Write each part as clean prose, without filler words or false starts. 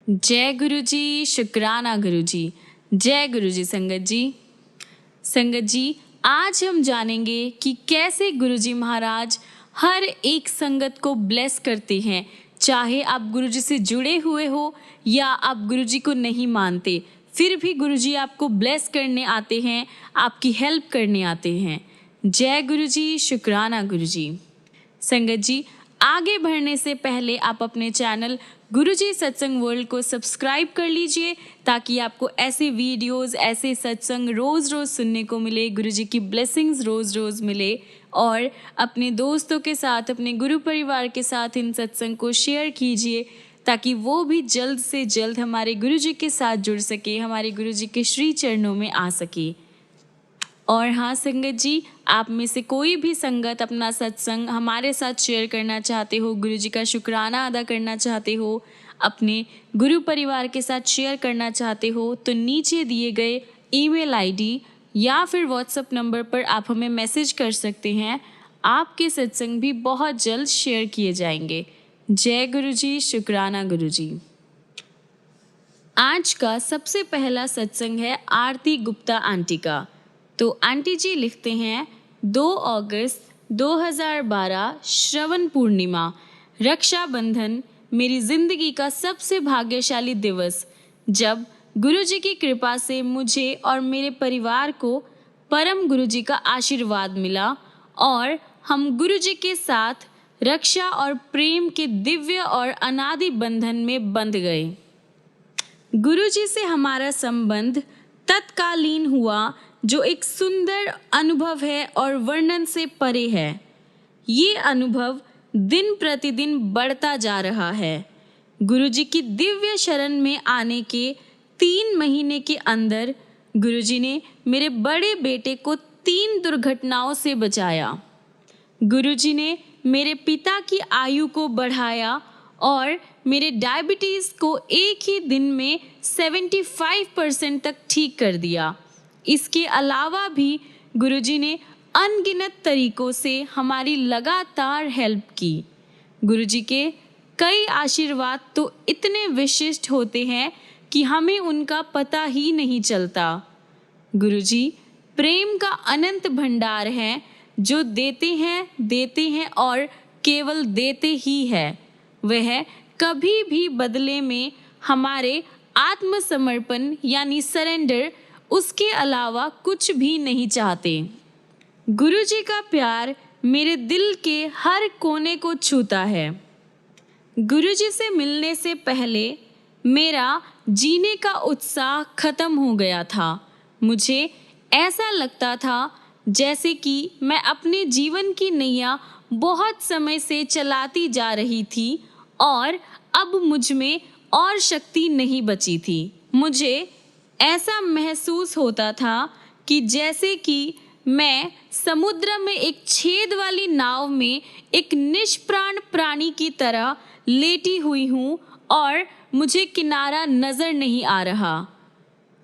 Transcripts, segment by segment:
जय गुरु जी, शुक्राना गुरु जी। जय गुरु जी संगत जी। संगत जी, आज हम जानेंगे कि कैसे गुरु जी महाराज हर एक संगत को ब्लेस करते हैं। चाहे आप गुरु जी से जुड़े हुए हो या आप गुरु जी को नहीं मानते, फिर भी गुरु जी आपको ब्लेस करने आते हैं, आपकी हेल्प करने आते हैं। जय गुरु जी, शुक्राना गुरु जी। संगत जी, आगे बढ़ने से पहले आप अपने चैनल गुरुजी सत्संग वर्ल्ड को सब्सक्राइब कर लीजिए ताकि आपको ऐसे वीडियोस, ऐसे सत्संग रोज़ रोज़ सुनने को मिले, गुरुजी की ब्लेसिंग्स रोज़ रोज़ मिले। और अपने दोस्तों के साथ, अपने गुरु परिवार के साथ इन सत्संग को शेयर कीजिए ताकि वो भी जल्द से जल्द हमारे गुरुजी के साथ जुड़ सके, हमारे गुरुजी के श्री चरणों में आ सके। और हाँ संगत जी, आप में से कोई भी संगत अपना सत्संग हमारे साथ शेयर करना चाहते हो, गुरु जी का शुक्राना अदा करना चाहते हो, अपने गुरु परिवार के साथ शेयर करना चाहते हो, तो नीचे दिए गए ईमेल आईडी या फिर व्हाट्सएप नंबर पर आप हमें मैसेज कर सकते हैं। आपके सत्संग भी बहुत जल्द शेयर किए जाएंगे। जय गुरु जी, शुक्राना गुरु जी। आज का सबसे पहला सत्संग है आरती गुप्ता आंटी का। तो आंटी जी लिखते हैं, 2 अगस्त 2012 श्रवण पूर्णिमा, रक्षाबंधन, मेरी ज़िंदगी का सबसे भाग्यशाली दिवस, जब गुरु जी की कृपा से मुझे और मेरे परिवार को परम गुरु जी का आशीर्वाद मिला और हम गुरु जी के साथ रक्षा और प्रेम के दिव्य और अनादि बंधन में बंध गए। गुरु जी से हमारा संबंध तत्कालीन हुआ, जो एक सुंदर अनुभव है और वर्णन से परे है। ये अनुभव दिन प्रतिदिन बढ़ता जा रहा है। गुरुजी की दिव्य शरण में आने के 3 महीने के अंदर गुरुजी ने मेरे बड़े बेटे को 3 दुर्घटनाओं से बचाया। गुरुजी ने मेरे पिता की आयु को बढ़ाया और मेरे डायबिटीज़ को एक ही दिन में 75% तक ठीक कर दिया। इसके अलावा भी गुरुजी ने अनगिनत तरीकों से हमारी लगातार हेल्प की। गुरुजी के कई आशीर्वाद तो इतने विशिष्ट होते हैं कि हमें उनका पता ही नहीं चलता। गुरुजी प्रेम का अनंत भंडार है, जो देते हैं और केवल देते ही है। वह कभी भी बदले में हमारे आत्मसमर्पण यानी सरेंडर, उसके अलावा कुछ भी नहीं चाहते। गुरुजी का प्यार मेरे दिल के हर कोने को छूता है। गुरुजी से मिलने से पहले मेरा जीने का उत्साह खत्म हो गया था। मुझे ऐसा लगता था जैसे कि मैं अपने जीवन की नैया बहुत समय से चलाती जा रही थी और अब मुझ में और शक्ति नहीं बची थी। मुझे ऐसा महसूस होता था कि जैसे कि मैं समुद्र में एक छेद वाली नाव में एक निष्प्राण प्राणी की तरह लेटी हुई हूँ और मुझे किनारा नजर नहीं आ रहा।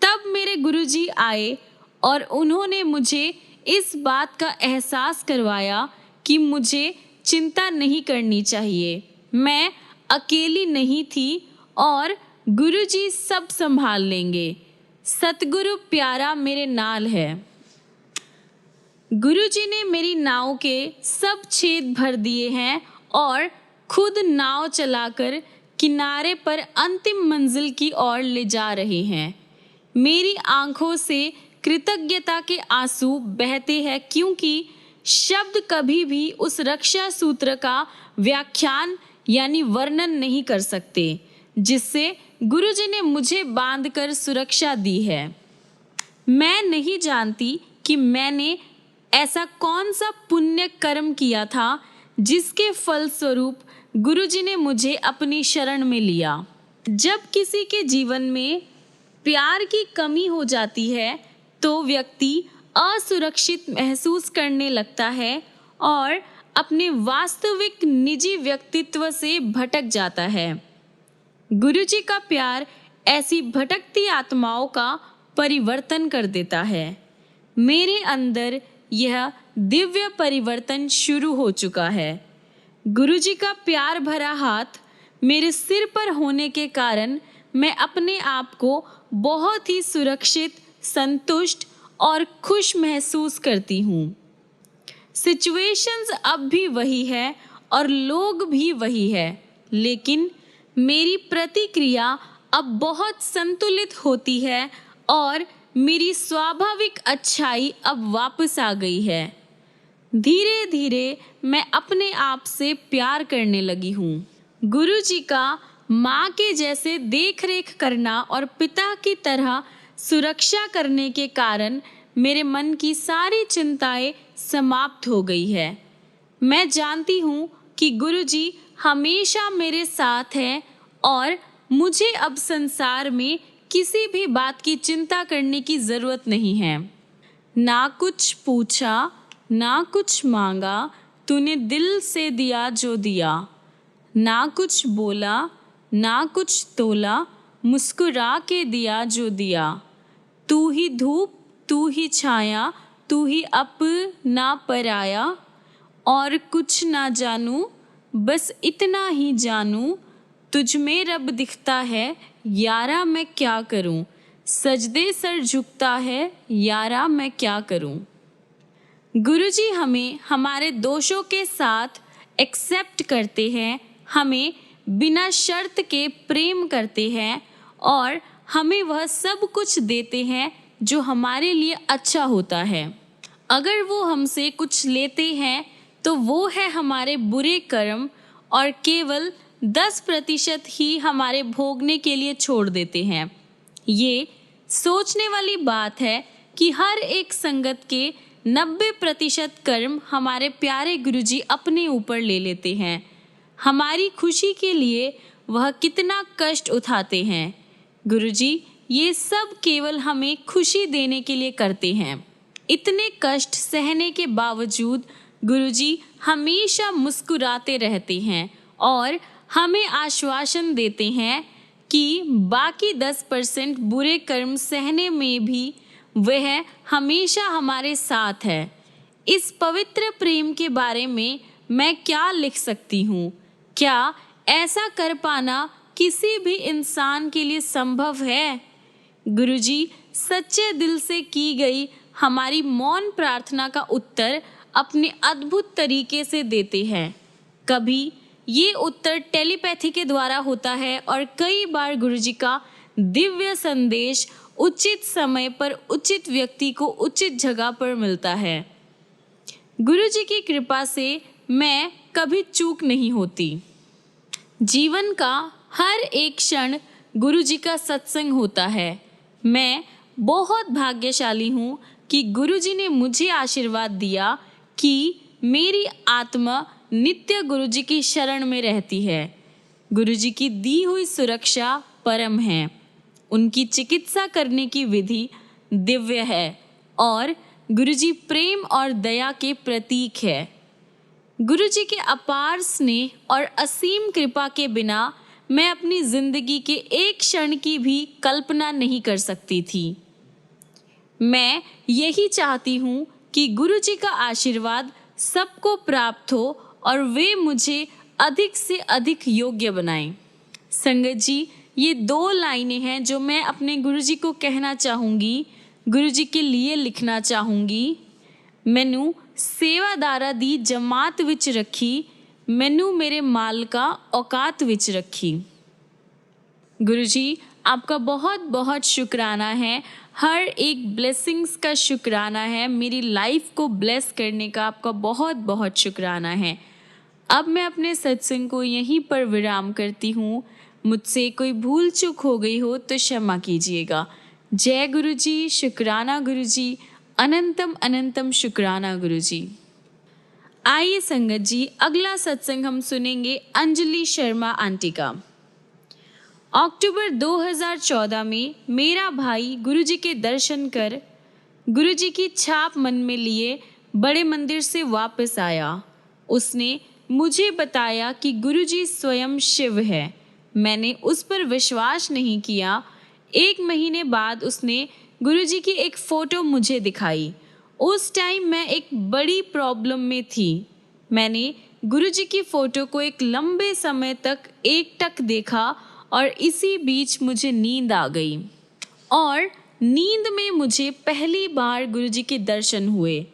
तब मेरे गुरुजी आए और उन्होंने मुझे इस बात का एहसास करवाया कि मुझे चिंता नहीं करनी चाहिए। मैं अकेली नहीं थी और गुरुजी सब संभाल लेंगे। सतगुरु प्यारा मेरे नाल है। गुरुजी ने मेरी नाव के सब छेद भर दिए हैं और खुद नाव चलाकर किनारे पर अंतिम मंजिल की ओर ले जा रहे हैं। मेरी आंखों से कृतज्ञता के आंसू बहते हैं, क्योंकि शब्द कभी भी उस रक्षा सूत्र का व्याख्यान यानी वर्णन नहीं कर सकते, जिससे गुरुजी ने मुझे बांधकर सुरक्षा दी है। मैं नहीं जानती कि मैंने ऐसा कौन सा पुण्य कर्म किया था जिसके फलस्वरूप गुरुजी ने मुझे अपनी शरण में लिया। जब किसी के जीवन में प्यार की कमी हो जाती है तो व्यक्ति असुरक्षित महसूस करने लगता है और अपने वास्तविक निजी व्यक्तित्व से भटक जाता है। गुरुजी का प्यार ऐसी भटकती आत्माओं का परिवर्तन कर देता है। मेरे अंदर यह दिव्य परिवर्तन शुरू हो चुका है। गुरुजी का प्यार भरा हाथ मेरे सिर पर होने के कारण मैं अपने आप को बहुत ही सुरक्षित, संतुष्ट और खुश महसूस करती हूँ। सिचुएशंस अब भी वही है और लोग भी वही है, लेकिन मेरी प्रतिक्रिया अब बहुत संतुलित होती है और मेरी स्वाभाविक अच्छाई अब वापस आ गई है। धीरे धीरे मैं अपने आप से प्यार करने लगी हूँ। गुरुजी का माँ के जैसे देख-रेख करना और पिता की तरह सुरक्षा करने के कारण मेरे मन की सारी चिंताएं समाप्त हो गई है। मैं जानती हूँ कि गुरुजी हमेशा मेरे साथ हैं और मुझे अब संसार में किसी भी बात की चिंता करने की ज़रूरत नहीं है। ना कुछ पूछा, ना कुछ मांगा, तूने दिल से दिया जो दिया। ना कुछ बोला, ना कुछ तोला, मुस्कुरा के दिया जो दिया। तू ही धूप, तू ही छाया, तू ही अपना पराया। और कुछ ना जानूं, बस इतना ही जानूं, तुझ में रब दिखता है, यारा मैं क्या करूं। सजदे सर झुकता है, यारा मैं क्या करूं। गुरुजी हमें हमारे दोषों के साथ एक्सेप्ट करते हैं, हमें बिना शर्त के प्रेम करते हैं और हमें वह सब कुछ देते हैं जो हमारे लिए अच्छा होता है। अगर वो हमसे कुछ लेते हैं तो वो है हमारे बुरे कर्म और केवल 10% ही हमारे भोगने के लिए छोड़ देते हैं। ये सोचने वाली बात है कि हर एक संगत के 90% कर्म हमारे प्यारे गुरुजी अपने ऊपर ले लेते हैं। हमारी खुशी के लिए वह कितना कष्ट उठाते हैं। गुरुजी ये सब केवल हमें खुशी देने के लिए करते हैं। इतने कष्ट सहने के बावजूद गुरुजी हमेशा मुस्कुराते रहते हैं और हमें आश्वासन देते हैं कि बाकी 10% बुरे कर्म सहने में भी वह हमेशा हमारे साथ है। इस पवित्र प्रेम के बारे में मैं क्या लिख सकती हूँ? क्या ऐसा कर पाना किसी भी इंसान के लिए संभव है? गुरुजी सच्चे दिल से की गई हमारी मौन प्रार्थना का उत्तर अपने अद्भुत तरीके से देते हैं। कभी ये उत्तर टेलीपैथी के द्वारा होता है और कई बार गुरुजी का दिव्य संदेश उचित समय पर उचित व्यक्ति को उचित जगह पर मिलता है। गुरुजी की कृपा से मैं कभी चूक नहीं होती। जीवन का हर एक क्षण गुरुजी का सत्संग होता है। मैं बहुत भाग्यशाली हूँ कि गुरुजी ने मुझे आशीर्वाद दिया कि मेरी आत्मा नित्य गुरुजी की शरण में रहती है। गुरुजी की दी हुई सुरक्षा परम है। उनकी चिकित्सा करने की विधि दिव्य है और गुरुजी प्रेम और दया के प्रतीक है। गुरुजी के अपार स्नेह और असीम कृपा के बिना मैं अपनी जिंदगी के एक क्षण की भी कल्पना नहीं कर सकती थी। मैं यही चाहती हूँ कि गुरुजी का आशीर्वाद सबको प्राप्त हो और वे मुझे अधिक से अधिक योग्य बनाएं। संगत जी, ये 2 लाइनें हैं जो मैं अपने गुरुजी को कहना चाहूँगी, गुरुजी के लिए लिखना चाहूँगी। मैनू सेवादारा दी जमात विच रखी, मैनू मेरे मालका औकात विच रखी। गुरुजी आपका बहुत बहुत शुक्राना है। हर एक ब्लेसिंग्स का शुक्राना है। मेरी लाइफ को ब्लेस करने का आपका बहुत बहुत शुक्राना है। अब मैं अपने सत्संग को यहीं पर विराम करती हूँ। मुझसे कोई भूल चूक हो गई हो तो क्षमा कीजिएगा। जय गुरुजी, शुक्राना गुरुजी, अनंतम अनंतम शुक्राना गुरुजी। आइए संगत जी, अगला सत्संग हम सुनेंगे अंजलि शर्मा आंटी का। अक्टूबर 2014 में मेरा भाई गुरुजी के दर्शन कर गुरुजी की छाप मन में लिए बड़े मंदिर से वापस आया। उसने मुझे बताया कि गुरुजी स्वयं शिव है। मैंने उस पर विश्वास नहीं किया। 1 महीने बाद उसने गुरुजी की एक फ़ोटो मुझे दिखाई। उस टाइम मैं एक बड़ी प्रॉब्लम में थी। मैंने गुरुजी की फ़ोटो को एक लंबे समय तक एकटक देखा और इसी बीच मुझे नींद आ गई और नींद में मुझे पहली बार गुरुजी के दर्शन हुए।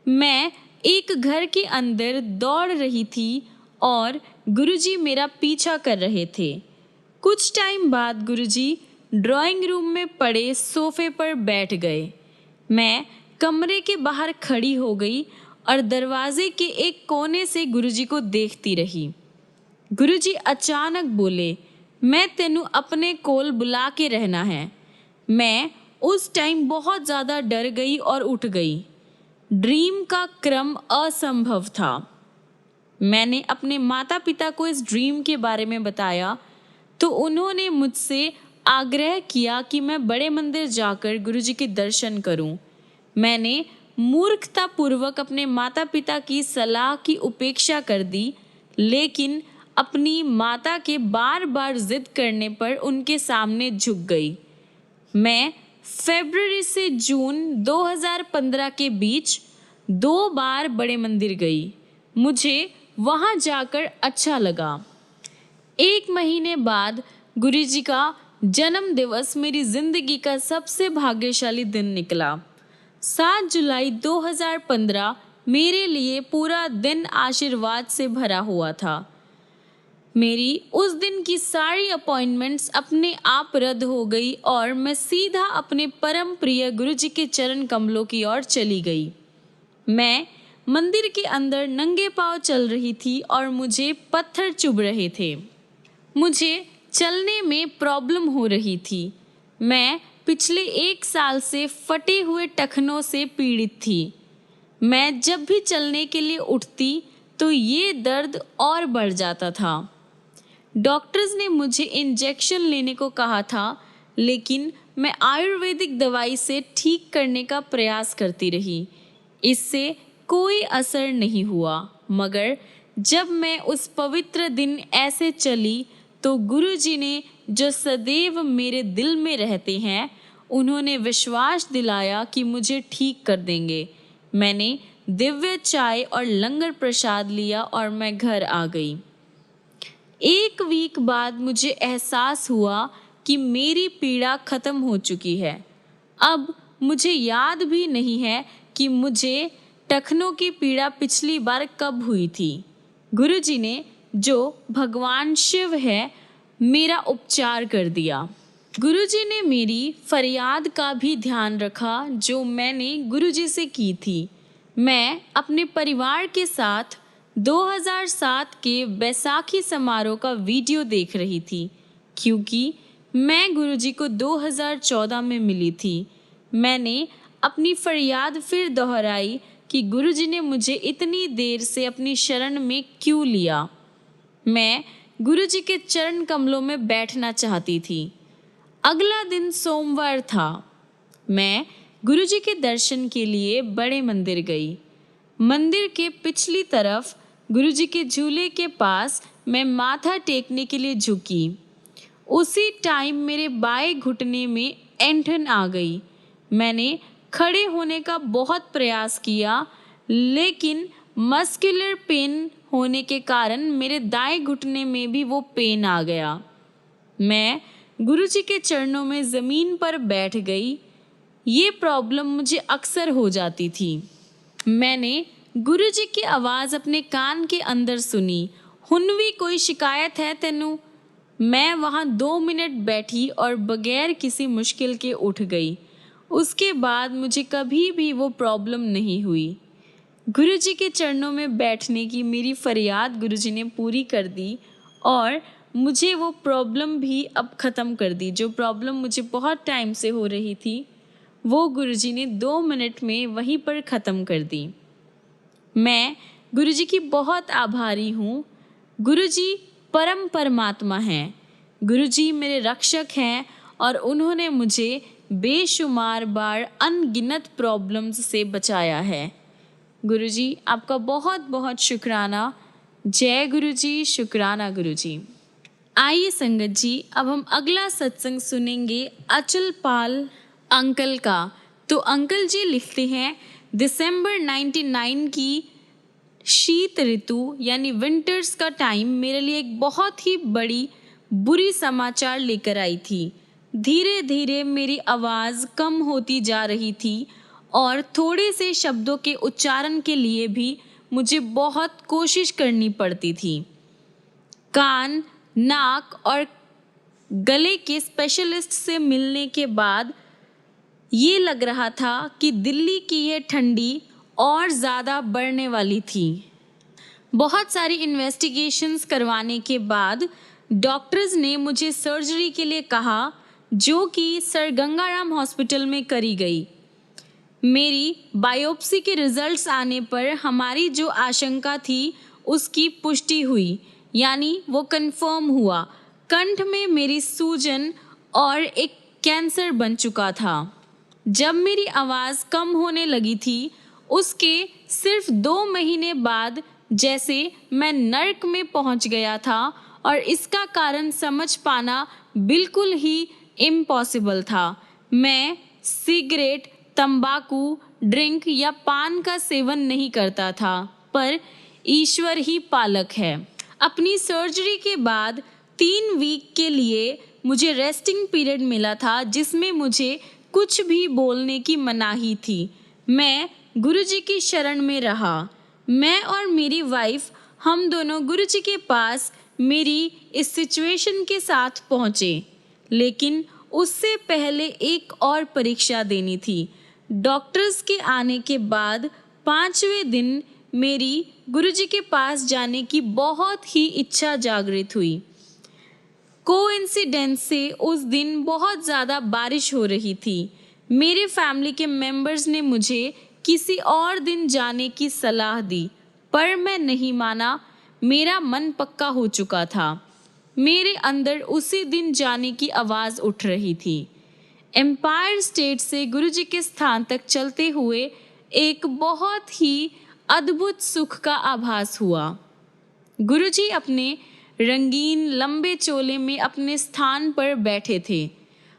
मैं एक घर के अंदर दौड़ रही थी और गुरुजी मेरा पीछा कर रहे थे। कुछ टाइम बाद गुरुजी ड्राइंग रूम में पड़े सोफे पर बैठ गए। मैं कमरे के बाहर खड़ी हो गई और दरवाजे के एक कोने से गुरुजी को देखती रही। गुरुजी अचानक बोले, मैं तेनू अपने कोल बुला के रहना है। मैं उस टाइम बहुत ज़्यादा डर गई और उठ गई। ड्रीम का क्रम असंभव था। मैंने अपने माता पिता को इस ड्रीम के बारे में बताया तो उन्होंने मुझसे आग्रह किया कि मैं बड़े मंदिर जाकर गुरुजी के दर्शन करूं। मैंने मूर्खतापूर्वक अपने माता पिता की सलाह की उपेक्षा कर दी, लेकिन अपनी माता के बार बार जिद करने पर उनके सामने झुक गई। मैं फरवरी से जून 2015 के बीच 2 बार बड़े मंदिर गई। मुझे वहाँ जाकर अच्छा लगा। 1 महीने बाद गुरुजी का जन्म दिवस मेरी जिंदगी का सबसे भाग्यशाली दिन निकला। 7 जुलाई 2015 मेरे लिए पूरा दिन आशीर्वाद से भरा हुआ था। मेरी उस दिन की सारी अपॉइंटमेंट्स अपने आप रद्द हो गई और मैं सीधा अपने परम प्रिय गुरुजी के चरण कमलों की ओर चली गई। मैं मंदिर के अंदर नंगे पांव चल रही थी और मुझे पत्थर चुभ रहे थे। मुझे चलने में प्रॉब्लम हो रही थी। मैं पिछले 1 साल से फटे हुए टखनों से पीड़ित थी। मैं जब भी चलने के लिए उठती तो ये दर्द और बढ़ जाता था। डॉक्टर्स ने मुझे इंजेक्शन लेने को कहा था, लेकिन मैं आयुर्वेदिक दवाई से ठीक करने का प्रयास करती रही। इससे कोई असर नहीं हुआ, मगर जब मैं उस पवित्र दिन ऐसे चली तो गुरुजी ने, जो सदैव मेरे दिल में रहते हैं, उन्होंने विश्वास दिलाया कि मुझे ठीक कर देंगे। मैंने दिव्य चाय और लंगर प्रसाद लिया और मैं घर आ गई। 1 वीक बाद मुझे एहसास हुआ कि मेरी पीड़ा खत्म हो चुकी है। अब मुझे याद भी नहीं है कि मुझे टखनों की पीड़ा पिछली बार कब हुई थी। गुरुजी ने, जो भगवान शिव है, मेरा उपचार कर दिया। गुरुजी ने मेरी फरियाद का भी ध्यान रखा जो मैंने गुरुजी से की थी। मैं अपने परिवार के साथ 2007 के बैसाखी समारोह का वीडियो देख रही थी, क्योंकि मैं गुरुजी को 2014 में मिली थी। मैंने अपनी फरियाद फिर दोहराई कि गुरुजी ने मुझे इतनी देर से अपनी शरण में क्यों लिया। मैं गुरुजी के चरण कमलों में बैठना चाहती थी। अगला दिन सोमवार था। मैं गुरुजी के दर्शन के लिए बड़े मंदिर गई। मंदिर के पिछली तरफ गुरुजी के झूले के पास मैं माथा टेकने के लिए झुकी। उसी टाइम मेरे बाएं घुटने में ऐंठन आ गई। मैंने खड़े होने का बहुत प्रयास किया, लेकिन मस्कुलर पेन होने के कारण मेरे दाएं घुटने में भी वो पेन आ गया। मैं गुरुजी के चरणों में ज़मीन पर बैठ गई। ये प्रॉब्लम मुझे अक्सर हो जाती थी। मैंने गुरुजी की आवाज़ अपने कान के अंदर सुनी, हुनवी कोई शिकायत है तेनू? मैं वहाँ 2 मिनट बैठी और बगैर किसी मुश्किल के उठ गई। उसके बाद मुझे कभी भी वो प्रॉब्लम नहीं हुई। गुरुजी के चरणों में बैठने की मेरी फरियाद गुरुजी ने पूरी कर दी और मुझे वो प्रॉब्लम भी अब ख़त्म कर दी। जो प्रॉब्लम मुझे बहुत टाइम से हो रही थी, वो गुरुजी ने 2 मिनट में वहीं पर ख़त्म कर दी। मैं गुरुजी की बहुत आभारी हूँ। गुरुजी परम परमात्मा हैं। गुरुजी मेरे रक्षक हैं और उन्होंने मुझे बेशुमार बार अनगिनत प्रॉब्लम्स से बचाया है। गुरुजी, आपका बहुत बहुत शुक्राना। जय गुरुजी, शुक्राना गुरुजी। आइए संगत जी, अब हम अगला सत्संग सुनेंगे अचल पाल अंकल का। तो अंकल जी लिखते हैं, दिसंबर 99 की शीत ऋतु यानी विंटर्स का टाइम मेरे लिए एक बहुत ही बड़ी बुरी समाचार लेकर आई थी। धीरे धीरे मेरी आवाज़ कम होती जा रही थी और थोड़े से शब्दों के उच्चारण के लिए भी मुझे बहुत कोशिश करनी पड़ती थी। कान, नाक और गले के स्पेशलिस्ट से मिलने के बाद ये लग रहा था कि दिल्ली की यह ठंडी और ज़्यादा बढ़ने वाली थी। बहुत सारी इन्वेस्टिगेशंस करवाने के बाद डॉक्टर्स ने मुझे सर्जरी के लिए कहा, जो कि सर गंगाराम हॉस्पिटल में करी गई। मेरी बायोप्सी के रिजल्ट्स आने पर हमारी जो आशंका थी उसकी पुष्टि हुई, यानी वो कंफर्म हुआ। कंठ में मेरी सूजन और एक कैंसर बन चुका था। जब मेरी आवाज़ कम होने लगी थी, उसके सिर्फ 2 महीने बाद जैसे मैं नर्क में पहुंच गया था और इसका कारण समझ पाना बिल्कुल ही इम्पॉसिबल था। मैं सिगरेट, तंबाकू, ड्रिंक या पान का सेवन नहीं करता था, पर ईश्वर ही पालक है। अपनी सर्जरी के बाद 3 वीक के लिए मुझे रेस्टिंग पीरियड मिला था, जिसमें मुझे कुछ भी बोलने की मनाही थी। मैं गुरुजी की शरण में रहा। मैं और मेरी वाइफ, हम दोनों गुरुजी के पास मेरी इस सिचुएशन के साथ पहुँचे, लेकिन उससे पहले एक और परीक्षा देनी थी। डॉक्टर्स के आने के बाद 5वें दिन मेरी गुरुजी के पास जाने की बहुत ही इच्छा जागृत हुई। कोइंसिडेंस से उस दिन बहुत ज़्यादा बारिश हो रही थी। मेरे फैमिली के मेंबर्स ने मुझे किसी और दिन जाने की सलाह दी, पर मैं नहीं माना। मेरा मन पक्का हो चुका था। मेरे अंदर उसी दिन जाने की आवाज़ उठ रही थी। एम्पायर स्टेट से गुरुजी के स्थान तक चलते हुए एक बहुत ही अद्भुत सुख का आभास हुआ। गुरुजी अपने रंगीन लंबे चोले में अपने स्थान पर बैठे थे।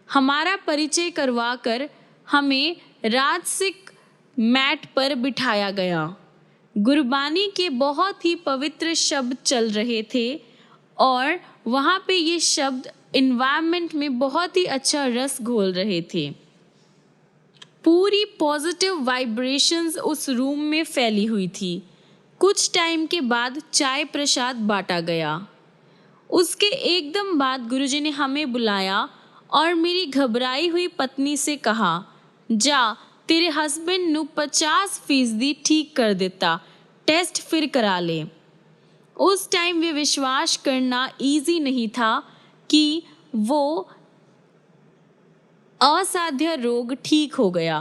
हमारा परिचय करवाकर हमें राजसिक मैट पर बिठाया गया। गुरबानी के बहुत ही पवित्र शब्द चल रहे थे और वहाँ पे ये शब्द इन्वायरमेंट में बहुत ही अच्छा रस घोल रहे थे। पूरी पॉजिटिव वाइब्रेशंस उस रूम में फैली हुई थी। कुछ टाइम के बाद चाय प्रसाद बांटा गया। उसके एकदम बाद गुरुजी ने हमें बुलाया और मेरी घबराई हुई पत्नी से कहा, जा तेरे हस्बैंड नु 50% ठीक कर देता, टेस्ट फिर करा ले। उस टाइम वे विश्वास करना इजी नहीं था कि वो असाध्य रोग ठीक हो गया,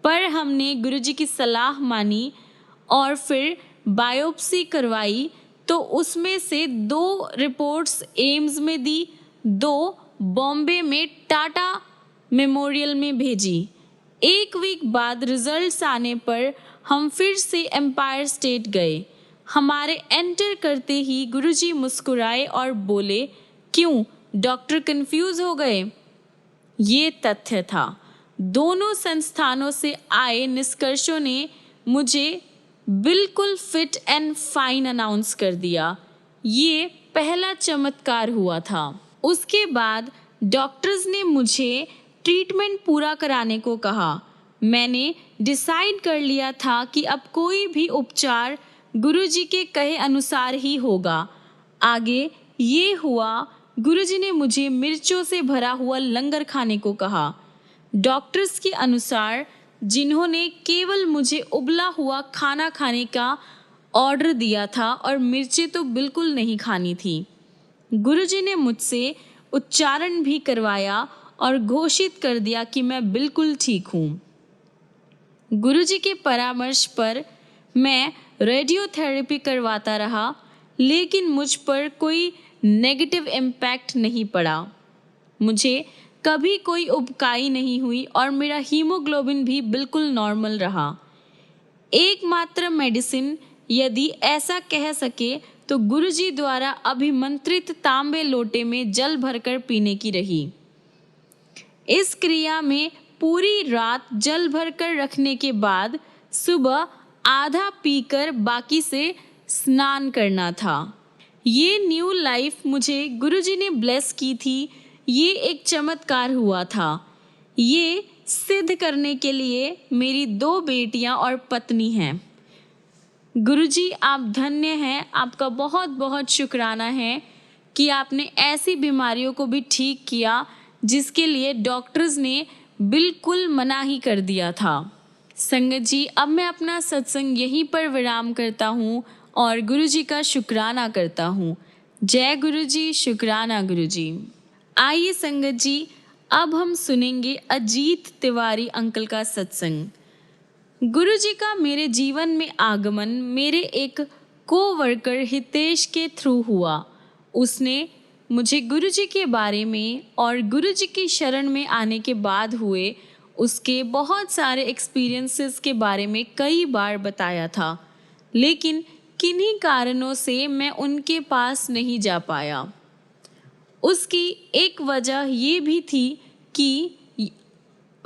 पर हमने गुरुजी की सलाह मानी और फिर बायोप्सी करवाई तो उसमें से 2 रिपोर्ट्स एम्स में दी, 2 बॉम्बे में टाटा मेमोरियल में भेजी। 1 वीक बाद रिजल्ट्स आने पर हम फिर से एम्पायर स्टेट गए। हमारे एंटर करते ही गुरुजी मुस्कुराए और बोले, क्यों डॉक्टर कंफ्यूज हो गए? ये तथ्य था। दोनों संस्थानों से आए निष्कर्षों ने मुझे बिल्कुल फिट एंड फाइन अनाउंस कर दिया। ये पहला चमत्कार हुआ था। उसके बाद डॉक्टर्स ने मुझे ट्रीटमेंट पूरा कराने को कहा। मैंने डिसाइड कर लिया था कि अब कोई भी उपचार गुरुजी के कहे अनुसार ही होगा। आगे ये हुआ, गुरुजी ने मुझे मिर्चों से भरा हुआ लंगर खाने को कहा। डॉक्टर्स के अनुसार, जिन्होंने केवल मुझे उबला हुआ खाना खाने का ऑर्डर दिया था और मिर्चें तो बिल्कुल नहीं खानी थी। गुरुजी ने मुझसे उच्चारण भी करवाया और घोषित कर दिया कि मैं बिल्कुल ठीक हूँ। गुरुजी के परामर्श पर मैं रेडियोथेरेपी करवाता रहा, लेकिन मुझ पर कोई नेगेटिव इम्पैक्ट नहीं पड़ा। मुझे कभी कोई उबकाई नहीं हुई और मेरा हीमोग्लोबिन भी बिल्कुल नॉर्मल रहा। एकमात्र मेडिसिन, यदि ऐसा कह सके, तो गुरुजी द्वारा अभिमंत्रित तांबे लोटे में जल भरकर पीने की रही। इस क्रिया में पूरी रात जल भरकर रखने के बाद सुबह आधा पीकर बाकी से स्नान करना था। ये न्यू लाइफ मुझे गुरुजी ने ब्लेस की थी, ये एक चमत्कार हुआ था। ये सिद्ध करने के लिए मेरी 2 बेटियां और पत्नी हैं। गुरुजी आप धन्य हैं, आपका बहुत बहुत शुक्राना है कि आपने ऐसी बीमारियों को भी ठीक किया जिसके लिए डॉक्टर्स ने बिल्कुल मना ही कर दिया था। संगत जी, अब मैं अपना सत्संग यहीं पर विराम करता हूँ और गुरुजी का शुक्राना करता हूँ। जय गुरुजी, शुक्राना गुरुजी। आइए संगत जी, अब हम सुनेंगे अजीत तिवारी अंकल का सत्संग। गुरुजी का मेरे जीवन में आगमन मेरे एक कोवर्कर हितेश के थ्रू हुआ। उसने मुझे गुरुजी के बारे में और गुरुजी की शरण में आने के बाद हुए उसके बहुत सारे एक्सपीरियंसेस के बारे में कई बार बताया था, लेकिन किन्हीं कारणों से मैं उनके पास नहीं जा पाया। उसकी एक वजह ये भी थी कि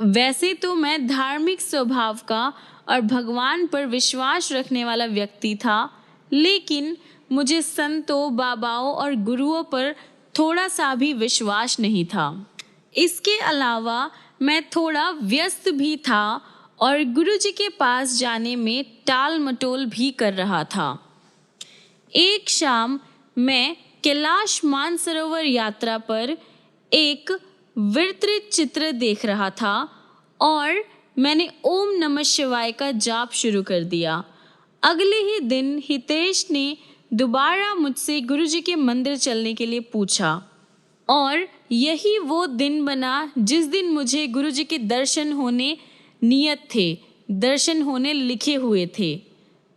वैसे तो मैं धार्मिक स्वभाव का और भगवान पर विश्वास रखने वाला व्यक्ति था, लेकिन मुझे संतों, बाबाओं और गुरुओं पर थोड़ा सा भी विश्वास नहीं था। इसके अलावा मैं थोड़ा व्यस्त भी था और गुरुजी के पास जाने में टाल मटोल भी कर रहा था। एक शाम मैं कैलाश मानसरोवर यात्रा पर एक विस्तृत चित्र देख रहा था और मैंने ओम नमः शिवाय का जाप शुरू कर दिया। अगले ही दिन हितेश ने दोबारा मुझसे गुरुजी के मंदिर चलने के लिए पूछा और यही वो दिन बना जिस दिन मुझे गुरुजी के दर्शन होने नियत थे, दर्शन होने लिखे हुए थे।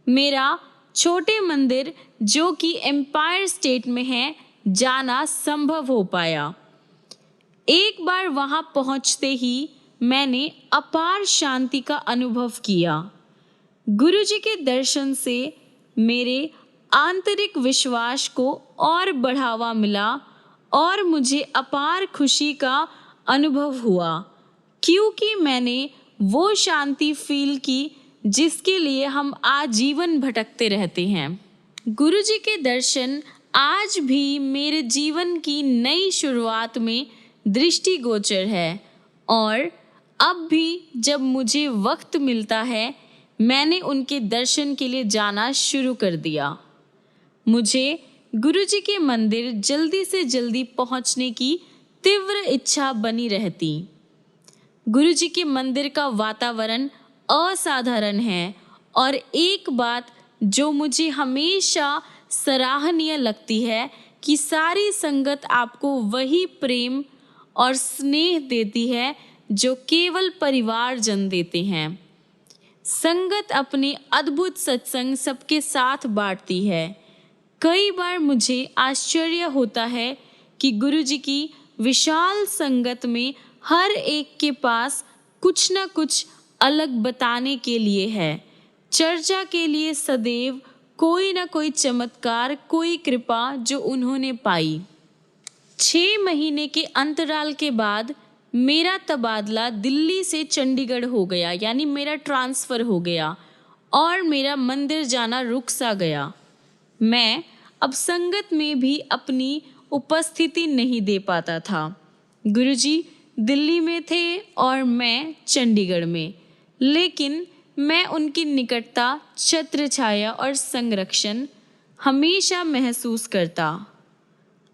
मेरा छोटे मंदिर जो कि एम्पायर स्टेट में है, जाना संभव हो पाया। एक बार वहां पहुंचते ही मैंने अपार शांति का अनुभव किया। गुरुजी के दर्शन से मेरे आंतरिक विश्वास को और बढ़ावा मिला और मुझे अपार खुशी का अनुभव हुआ, क्योंकि मैंने वो शांति फील की जिसके लिए हम आजीवन भटकते रहते हैं। गुरुजी के दर्शन आज भी मेरे जीवन की नई शुरुआत में दृष्टिगोचर है और अब भी जब मुझे वक्त मिलता है मैंने उनके दर्शन के लिए जाना शुरू कर दिया। मुझे गुरुजी के मंदिर जल्दी से जल्दी पहुंचने की तीव्र इच्छा बनी रहती। गुरुजी के मंदिर का वातावरण असाधारण है और एक बात जो मुझे हमेशा सराहनीय लगती है कि सारी संगत आपको वही प्रेम और स्नेह देती है जो केवल परिवारजन देते हैं। संगत अपने अद्भुत सत्संग सबके साथ बांटती है। कई बार मुझे आश्चर्य होता है कि गुरुजी की विशाल संगत में हर एक के पास कुछ न कुछ अलग बताने के लिए है। चर्चा के लिए सदैव कोई न कोई चमत्कार, कोई कृपा जो उन्होंने पाई। 6 महीने के अंतराल के बाद मेरा तबादला दिल्ली से चंडीगढ़ हो गया, यानी मेरा ट्रांसफ़र हो गया और मेरा मंदिर जाना रुक सा गया। मैं अब संगत में भी अपनी उपस्थिति नहीं दे पाता था। गुरुजी दिल्ली में थे और मैं चंडीगढ़ में, लेकिन मैं उनकी निकटता, छत्र छाया और संरक्षण हमेशा महसूस करता।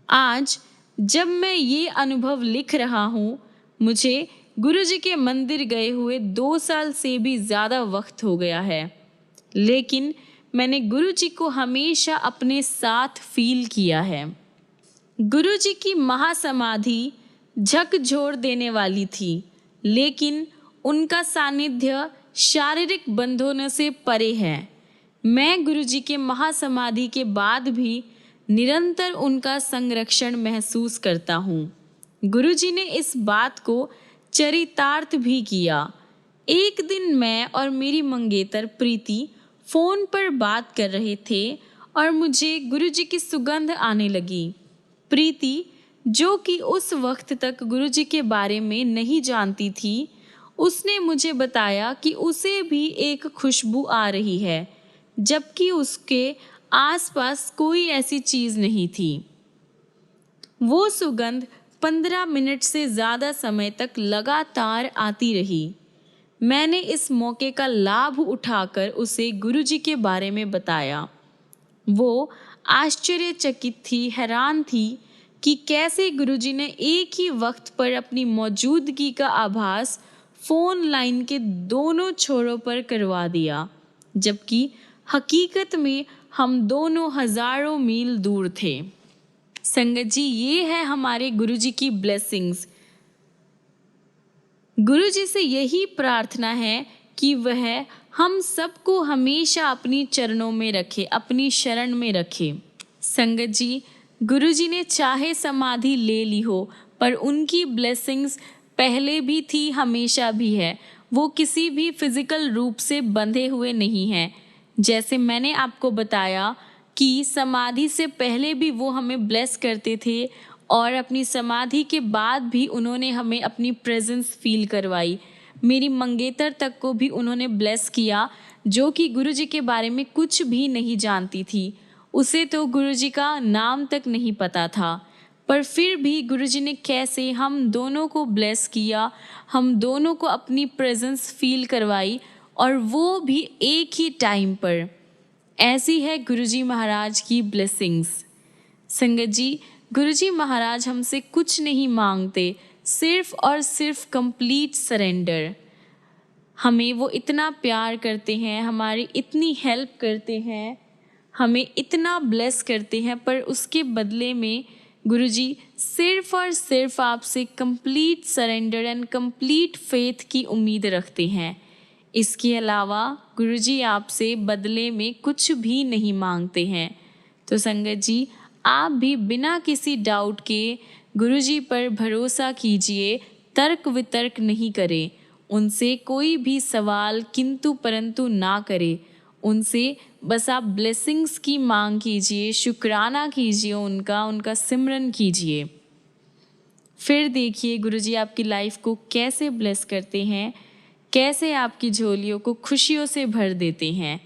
आज जब मैं ये अनुभव लिख रहा हूँ, मुझे गुरुजी के मंदिर गए हुए 2 साल से भी ज़्यादा वक्त हो गया है, लेकिन मैंने गुरुजी को हमेशा अपने साथ फील किया है। गुरुजी की महासमाधि झकझोर देने वाली थी, लेकिन उनका सानिध्य शारीरिक बंधनों से परे है। मैं गुरुजी के महासमाधि के बाद भी निरंतर उनका संरक्षण महसूस करता हूँ। गुरुजी ने इस बात को चरितार्थ भी किया। एक दिन मैं और मेरी मंगेतर प्रीति फ़ोन पर बात कर रहे थे और मुझे गुरुजी की सुगंध आने लगी। प्रीति, जो कि उस वक्त तक गुरुजी के बारे में नहीं जानती थी, उसने मुझे बताया कि उसे भी एक खुशबू आ रही है, जबकि उसके आसपास कोई ऐसी चीज़ नहीं थी। वो सुगंध 15 मिनट से ज़्यादा समय तक लगातार आती रही। मैंने इस मौके का लाभ उठाकर उसे गुरुजी के बारे में बताया। वो आश्चर्यचकित थी, हैरान थी कि कैसे गुरुजी ने एक ही वक्त पर अपनी मौजूदगी का आभास फ़ोन लाइन के दोनों छोरों पर करवा दिया, जबकि हकीकत में हम दोनों हज़ारों मील दूर थे। संगत जी, ये है हमारे गुरुजी की ब्लेसिंग्स। गुरुजी से यही प्रार्थना है कि वह हम सबको हमेशा अपनी चरणों में रखे, अपनी शरण में रखे। संगत जी, गुरुजी ने चाहे समाधि ले ली हो, पर उनकी ब्लेसिंग्स पहले भी थी, हमेशा भी है। वो किसी भी फिजिकल रूप से बंधे हुए नहीं हैं। जैसे मैंने आपको बताया कि समाधि से पहले भी वो हमें ब्लेस करते थे और अपनी समाधि के बाद भी उन्होंने हमें अपनी प्रेजेंस फील करवाई। मेरी मंगेतर तक को भी उन्होंने ब्लेस किया, जो कि गुरुजी के बारे में कुछ भी नहीं जानती थी। उसे तो गुरुजी का नाम तक नहीं पता था, पर फिर भी गुरुजी ने कैसे हम दोनों को ब्लेस किया, हम दोनों को अपनी प्रेजेंस फील करवाई, और वो भी एक ही टाइम पर। ऐसी है गुरुजी महाराज की ब्लेसिंग्स। संगत जी, गुरुजी महाराज हमसे कुछ नहीं मांगते, सिर्फ और सिर्फ कंप्लीट सरेंडर। हमें वो इतना प्यार करते हैं, हमारी इतनी हेल्प करते हैं, हमें इतना ब्लेस करते हैं, पर उसके बदले में गुरुजी सिर्फ और सिर्फ आपसे complete surrender and complete faith की उम्मीद रखते हैं। इसके अलावा गुरुजी आपसे बदले में कुछ भी नहीं मांगते हैं। तो संगत जी, आप भी बिना किसी डाउट के गुरुजी पर भरोसा कीजिए, तर्क वितर्क नहीं करें, उनसे कोई भी सवाल किंतु परंतु ना करें। उनसे बस आप ब्लेसिंग्स की मांग कीजिए, शुक्राना कीजिए, उनका सिमरन कीजिए। फिर देखिए गुरुजी आपकी लाइफ को कैसे ब्लेस करते हैं, कैसे आपकी झोलियों को खुशियों से भर देते हैं।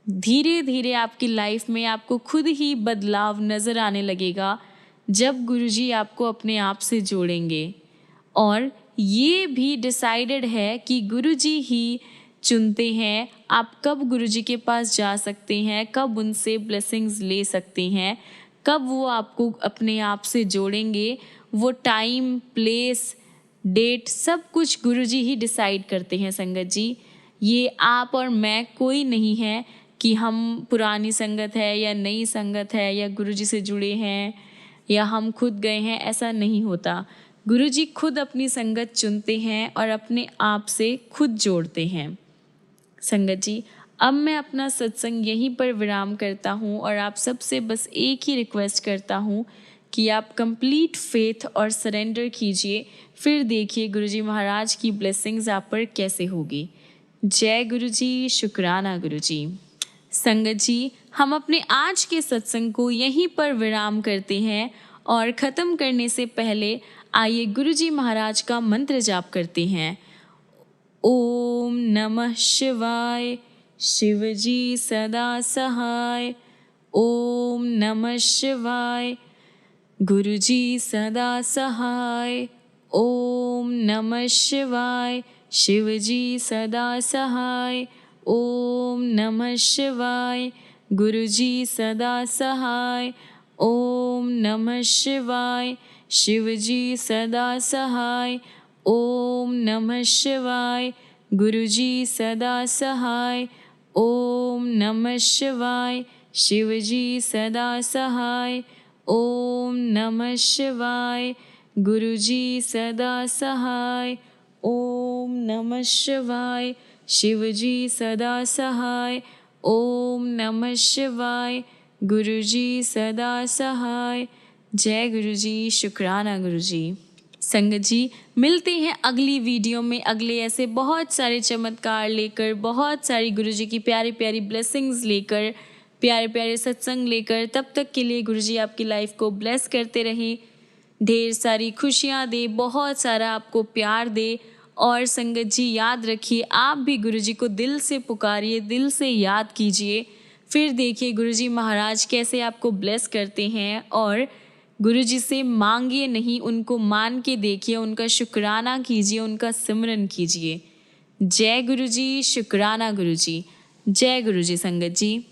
धीरे धीरे आपकी लाइफ में आपको खुद ही बदलाव नज़र आने लगेगा जब गुरुजी आपको अपने आप से जोड़ेंगे। और ये भी डिसाइडेड है कि गुरुजी ही चुनते हैं आप कब गुरुजी के पास जा सकते हैं, कब उनसे ब्लेसिंग्स ले सकते हैं, कब वो आपको अपने आप से जोड़ेंगे। वो टाइम, प्लेस, डेट सब कुछ गुरुजी ही डिसाइड करते हैं। संगत जी, ये आप और मैं कोई नहीं है कि हम पुरानी संगत है या नई संगत है या गुरुजी से जुड़े हैं या हम खुद गए हैं, ऐसा नहीं होता। गुरुजी खुद अपनी संगत चुनते हैं और अपने आप से खुद जोड़ते हैं। संगत जी, अब मैं अपना सत्संग यहीं पर विराम करता हूँ और आप सबसे बस एक ही रिक्वेस्ट करता हूँ कि आप कंप्लीट फेथ और सरेंडर कीजिए। फिर देखिए गुरुजी महाराज की ब्लेसिंग्स आप पर कैसे होगी। जय गुरुजी, शुक्राना गुरुजी। संगत जी, हम अपने आज के सत्संग को यहीं पर विराम करते हैं और ख़त्म करने से पहले आइए गुरुजी महाराज का मंत्र जाप करते हैं। ओम नमः शिवाय, शिवजी सदा सहाय। ओम नमः शिवाय, गुरुजी सदा सहाय। ओम नमः शिवाय, शिवजी सदा सहाय। ओम नमः शिवाय, गुरुजी सदा सहाय। ओम नमः शिवाय, शिवजी सदा सहाय। ओम नमः शिवाय, गुरुजी सदा सहाय। ओम नमः शिवाय, शिवजी सदा सहाय। ओम नमः शिवाय, गुरुजी सदा सहाय। ओम नमः शिवाय, शिवजी सदा सहाय। ओम नमः शिवाय, गुरुजी सदा सहाय। जय गुरुजी, शुक्राना गुरुजी। संगत जी, मिलते हैं अगली वीडियो में अगले ऐसे बहुत सारे चमत्कार लेकर, बहुत सारी गुरुजी की प्यारी प्यारी ब्लेसिंग्स लेकर, प्यारे प्यारे सत्संग लेकर। तब तक के लिए गुरुजी आपकी लाइफ को ब्लेस करते रहें, ढेर सारी खुशियाँ दे, बहुत सारा आपको प्यार दे। और संगत जी, याद रखिए, आप भी गुरुजी को दिल से पुकारिए, दिल से याद कीजिए, फिर देखिए गुरुजी महाराज कैसे आपको ब्लेस करते हैं। और गुरुजी से मांगिए नहीं, उनको मान के देखिए, उनका शुक्राना कीजिए, उनका सिमरन कीजिए। जय गुरुजी, शुक्राना गुरुजी। जय गुरुजी संगत जी।